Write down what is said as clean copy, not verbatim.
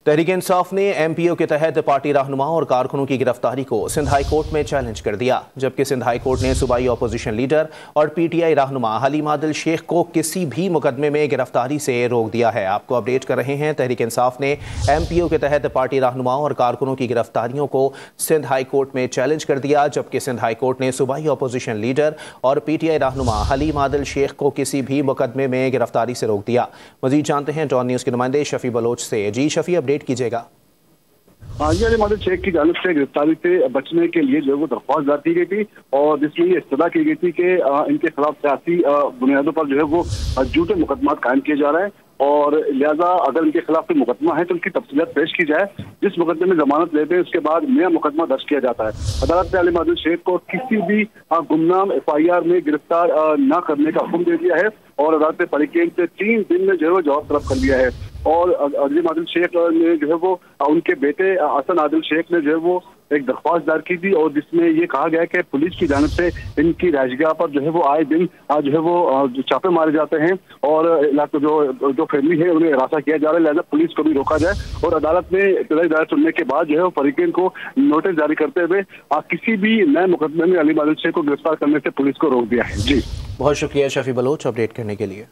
तहरीक इंसाफ ने एमपीओ के तहत पार्टी रहनुमा और कारकुनों की गिरफ्तारी को सिंध हाई कोर्ट में चैलेंज कर दिया, जबकि सिंध हाई कोर्ट ने सूबाई अपोजिशन लीडर और पीटीआई रहनुमा हलीम आदिल शेख को किसी भी मुकदमे में गिरफ्तारी से रोक दिया है। आपको अपडेट कर रहे हैं, तहरीक इंसाफ ने एमपीओ के तहत पार्टी रहनुमा और कारकुनों की गिरफ्तारियों को सिंध हाई कोर्ट में चैलेंज कर दिया, जबकि सिंध हाई कोर्ट ने सूबाई अपोजिशन लीडर और पीटीआई रहनुमा हलीम आदिल शेख को किसी भी मुकदमे में गिरफ्तारी से रोक दिया। मजीद जानते हैं डॉन न्यूज़ के नुमाइंदे शफी बलोच से। जी शफी, अपडेट कीजिएगा। हलीम आदिल शेख की जानिब से गिरफ्तारी से बचने के लिए जो है वो दरख्वास्त दायर की गई थी और जिसमें ये इस्तदा की गई थी कि इनके खिलाफ सियासी बुनियादों पर जो है वो झूठे मुकदमा कायम किए जा रहे हैं और लिहाजा अगर इनके खिलाफ कोई मुकदमा है तो उनकी तफसीलात पेश की जाए। जिस मुकदमे में जमानत लेते हैं उसके बाद नया मुकदमा दर्ज किया जाता है। अदालत ने हलीम आदिल शेख को किसी भी गुमनाम FIR में गिरफ्तार न करने का हुक्म दे दिया है और अदालत ने फरीकेन से 3 दिन में जो है वो जवाब तलब कर लिया है। और हलीम आदिल शेख ने जो है वो उनके बेटे हसन आदिल शेख ने जो है वो एक दरख्वास्त दायर की थी और जिसमें ये कहा गया कि पुलिस की जानिब से इनकी रहायशगाह पर जो है वो आए दिन जो है वो छापे मारे जाते हैं और जो फैमिली है उन्हें हिरासत किया जा रहा है, लिहाजा पुलिस को भी रोका जाए। और अदालत ने इब्तदाई दायर सुनने के बाद जो है वो फरीकेन को नोटिस जारी करते हुए किसी भी नए मुकदमे में हलीम आदिल शेख को गिरफ्तार करने से पुलिस को रोक दिया है। जी, बहुत शुक्रिया शफी बलोच अपडेट करने के लिए।